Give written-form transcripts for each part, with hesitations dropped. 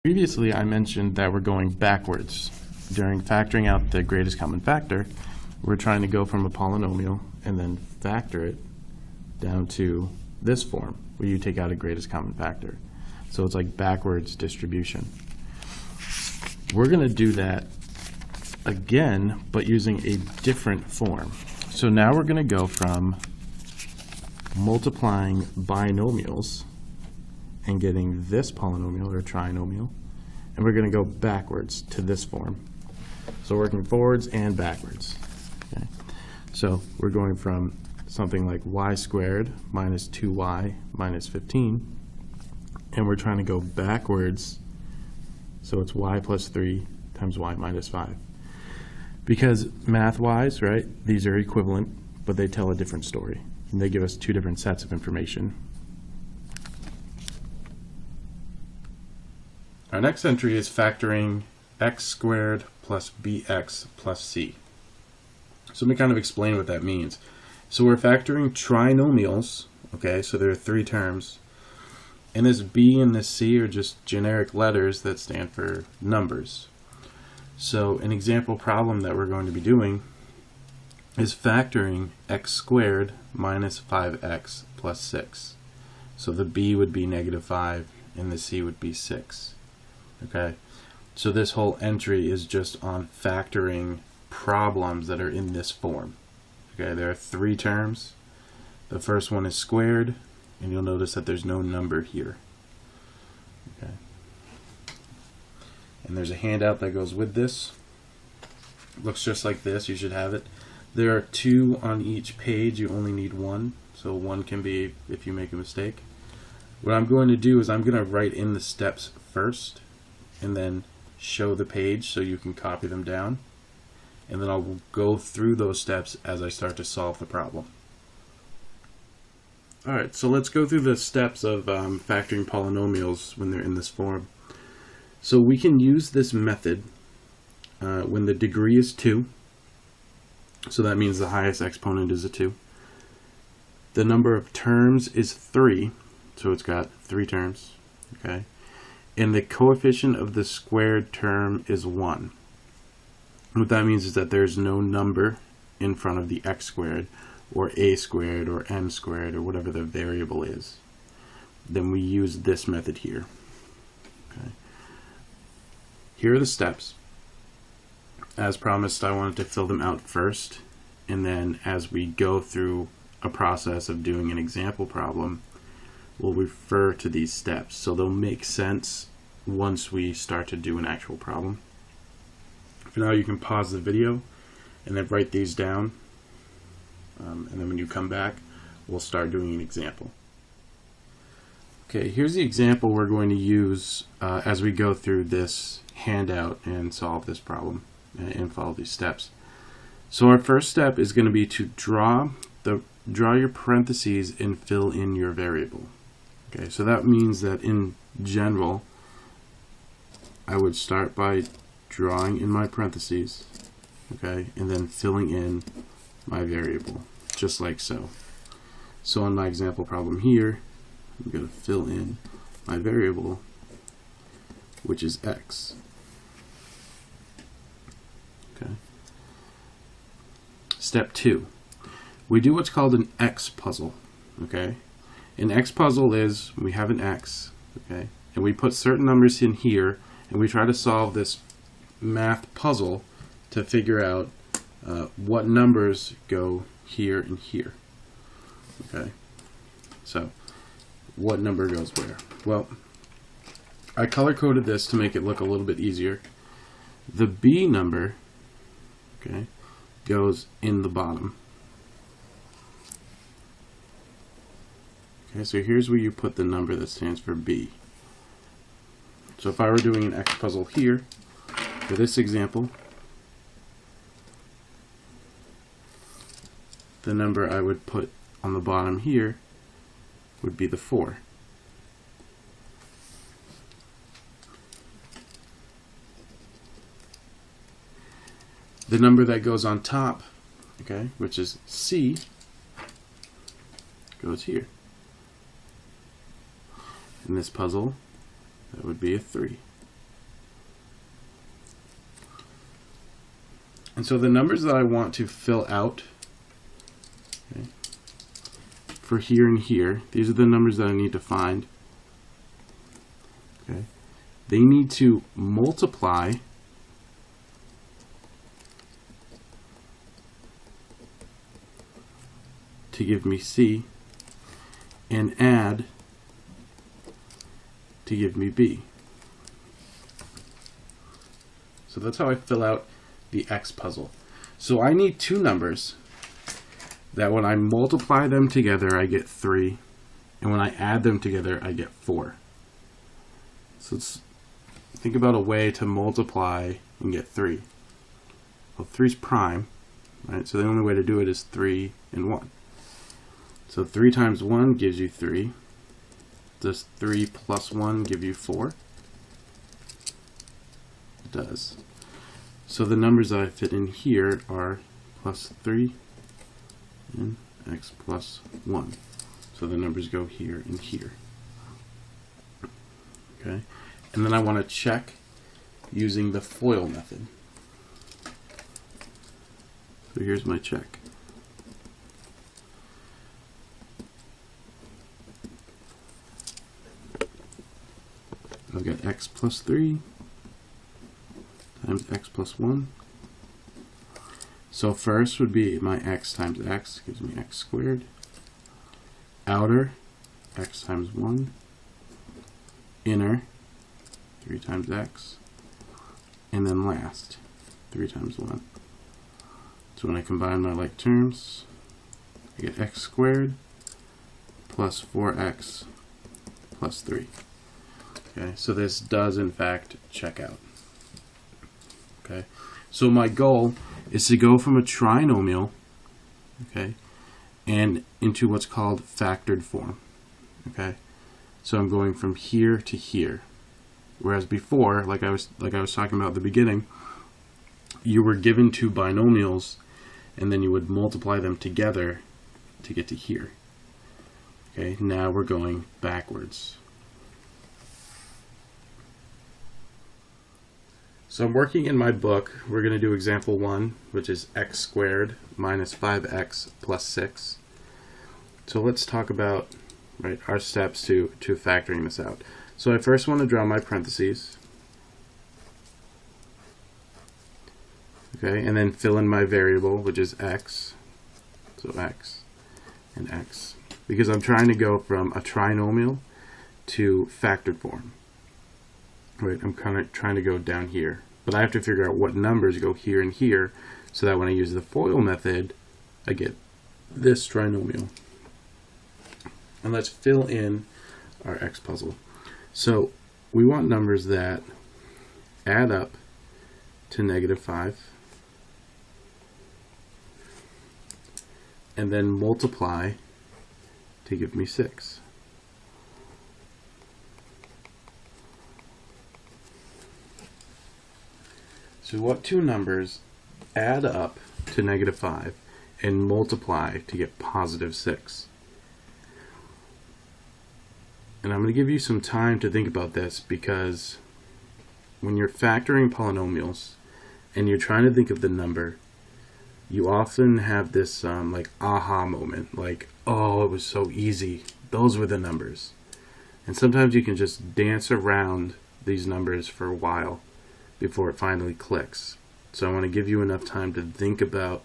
Previously, I mentioned that we're going backwards. During factoring out the greatest common factor, we're trying to go from a polynomial and then factor it down to this form, where you take out a greatest common factor. So it's like backwards distribution. We're going to do that again, but using a different form. So now we're going to go from multiplying binomials and getting this polynomial or trinomial, and we're going to go backwards to this form. So working forwards and backwards. Okay. So we're going from something like y squared minus 2y minus 15, and we're trying to go backwards, so it's y plus 3 times y minus 5. Because math-wise, right, these are equivalent, but they tell a different story, and they give us two different sets of information. Our next entry is factoring x squared plus bx plus c. So let me kind of explain what that means. So we're factoring trinomials, okay, so there are three terms, and this b and this c are just generic letters that stand for numbers. So an example problem that we're going to be doing is factoring x squared minus 5x plus 6. So the b would be negative 5 and the c would be 6. Okay, so this whole entry is just on factoring problems that are in this form. Okay, there are three terms. The first one is squared, and you'll notice that there's no number here. Okay, and there's a handout that goes with this. It looks just like this. You should have it. There are two on each page. You only need one, so one can be if you make a mistake. What I'm going to do is I'm going to write in the steps first, and then show the page so you can copy them down, and then I'll go through those steps as I start to solve the problem. Alright, so let's go through the steps of factoring polynomials when they're in this form. So we can use this method when the degree is 2, so that means the highest exponent is a 2. The number of terms is 3, so it's got 3 terms, okay? And the coefficient of the squared term is 1. What that means is that there's no number in front of the x squared or a squared or m squared or whatever the variable is. Then we use this method here. Okay. Here are the steps. As promised, I wanted to fill them out first, and then as we go through a process of doing an example problem, we'll refer to these steps, so they'll make sense once we start to do an actual problem. For now, you can pause the video and then write these down, and then when you come back, we'll start doing an example. Okay, here's the example we're going to use as we go through this handout and solve this problem and follow these steps. So our first step is going to be to draw your parentheses and fill in your variable. Okay, so that means that in general, I would start by drawing in my parentheses, okay, and then filling in my variable, just like so. So on my example problem here, I'm going to fill in my variable, which is x. Okay. Step 2. We do what's called an x puzzle, okay? An x puzzle is we have an x, okay, and we put certain numbers in here, and we try to solve this math puzzle to figure out what numbers go here and here. Okay, so what number goes where? Well, I color-coded this to make it look a little bit easier. The b number, okay, goes in the bottom. Okay, so here's where you put the number that stands for b. So if I were doing an x puzzle here, for this example, the number I would put on the bottom here would be the 4. The number that goes on top, okay, which is c, goes here. In this puzzle, that would be a 3. And so the numbers that I want to fill out, okay, for here and here, these are the numbers that I need to find. Okay, they need to multiply to give me C and add to give me B. So that's how I fill out the X puzzle. So I need two numbers that when I multiply them together I get 3, and when I add them together I get 4. So let's think about a way to multiply and get 3. Well, 3 is prime, right? So the only way to do it is 3 and 1. So 3 times 1 gives you 3. Does 3 plus 1 give you 4? It does. So the numbers that I fit in here are plus 3 and x plus 1. So the numbers go here and here. Okay, and then I want to check using the FOIL method. So here's my check. I'll get x plus 3 times x plus 1. So first would be my x times x gives me x squared. Outer, x times 1. Inner, 3 times x. And then last, 3 times 1. So when I combine my like terms, I get x squared plus 4x plus 3. Okay, so this does in fact check out. Okay, so my goal is to go from a trinomial, okay, and into what's called factored form. Okay, so I'm going from here to here, whereas before, like I was talking about at the beginning, you were given two binomials, and then you would multiply them together to get to here. Okay, now we're going backwards. So I'm working in my book. We're going to do example 1, which is x squared minus 5x plus 6. So let's talk about our steps to factoring this out. So I first want to draw my parentheses. Okay, and then fill in my variable, which is x. So x and x. Because I'm trying to go from a trinomial to factored form. Right, I'm kind of trying to go down here, but I have to figure out what numbers go here and here, so that when I use the FOIL method, I get this trinomial. And let's fill in our X puzzle. So we want numbers that add up to -5, and then multiply to give me 6. So we want two numbers add up to -5 and multiply to get +6. And I'm going to give you some time to think about this, because when you're factoring polynomials and you're trying to think of the number, you often have this like aha moment, like, oh, it was so easy, those were the numbers. And sometimes you can just dance around these numbers for a while before it finally clicks. So I want to give you enough time to think about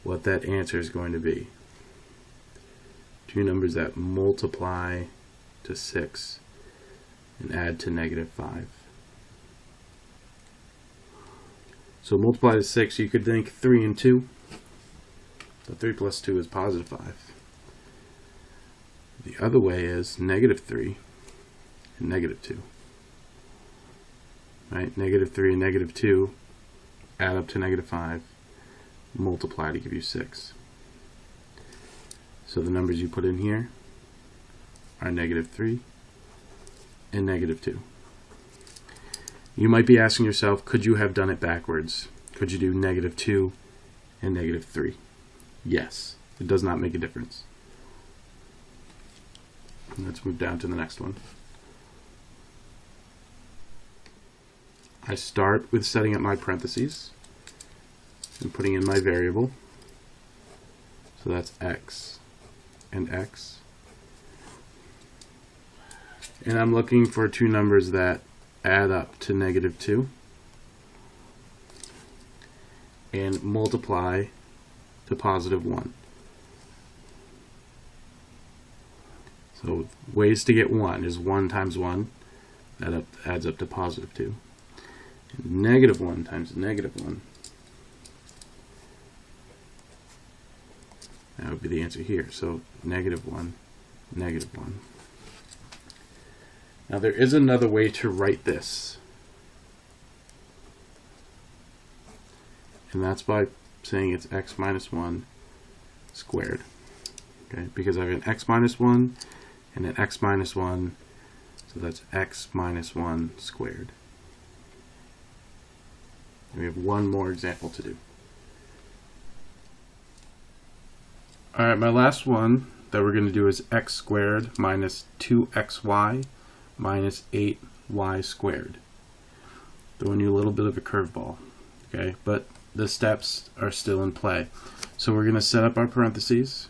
what that answer is going to be. Two numbers that multiply to 6 and add to -5. So multiply to 6, you could think 3 and 2. So 3 plus 2 is +5. The other way is -3 and -2. Right? -3 and -2 add up to -5, multiply to give you 6. So the numbers you put in here are -3 and -2. You might be asking yourself, could you have done it backwards? Could you do -2 and -3? Yes, it does not make a difference. Let's move down to the next one. I start with setting up my parentheses. and putting in my variable. So that's x and x. And I'm looking for two numbers that add up to -2 and multiply to +1. So ways to get 1 is 1 times 1, that adds up to +2. And -1 times -1, that would be the answer here. So -1, -1. Now there is another way to write this, and that's by saying it's x minus 1 squared. Okay, because I have an x minus 1 and an x minus 1, so that's x minus 1 squared. And we have one more example to do. Alright, my last one that we're going to do is x squared minus 2xy minus 8y squared. Throwing you a little bit of a curveball, okay? But the steps are still in play. So we're going to set up our parentheses.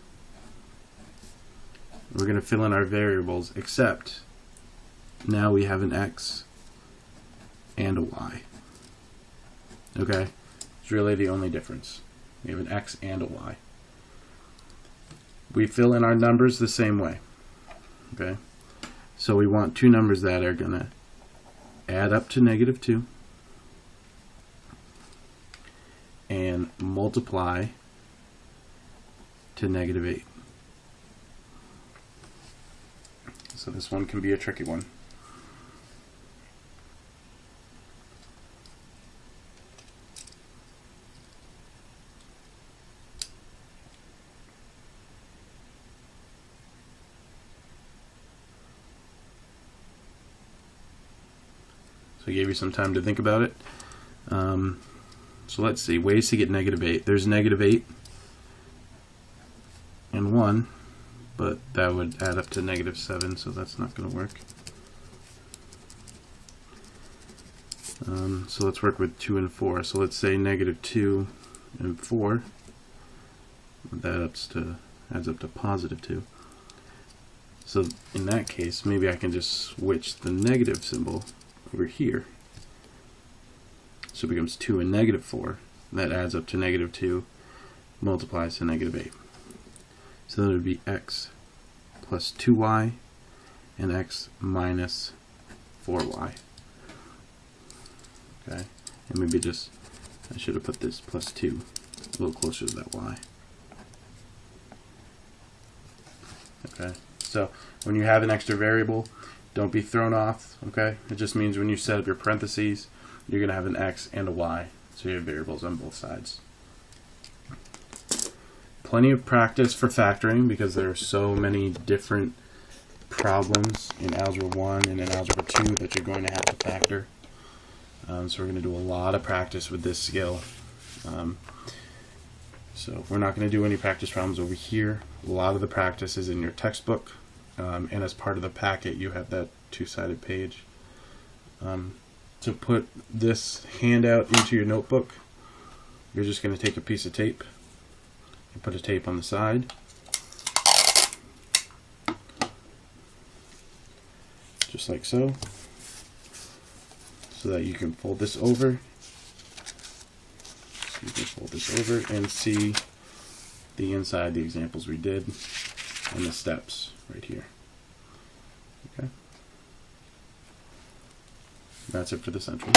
We're going to fill in our variables, except now we have an x and a y. Okay? It's really the only difference. We have an x and a y. We fill in our numbers the same way. Okay? So we want two numbers that are going to add up to -2 and multiply to -8. So this one can be a tricky one. So I gave you some time to think about it. So let's see, ways to get -8. There's -8 and 1, but that would add up to -7, so that's not going to work. So let's work with 2 and 4. So let's say -2 and 4. That adds up to +2. So in that case, maybe I can just switch the negative symbol over here. So it becomes 2 and -4. That adds up to -2, multiplies to -8. So that would be x plus 2y and x minus 4y. Okay, and maybe just, I should have put this plus 2 a little closer to that y. Okay, so when you have an extra variable, don't be thrown off. Okay, it just means when you set up your parentheses, you're going to have an x and a y, so you have variables on both sides. Plenty of practice for factoring because there are so many different problems in Algebra 1 and in Algebra 2 that you're going to have to factor. So we're going to do a lot of practice with this skill. So we're not going to do any practice problems over here. A lot of the practice is in your textbook, and as part of the packet you have that two-sided page. To put this handout into your notebook, you're just going to take a piece of tape and put a tape on the side. Just like so. So that you can fold this over. So you can fold this over and see the inside, the examples we did, and the steps right here. Okay. That's it for this entry.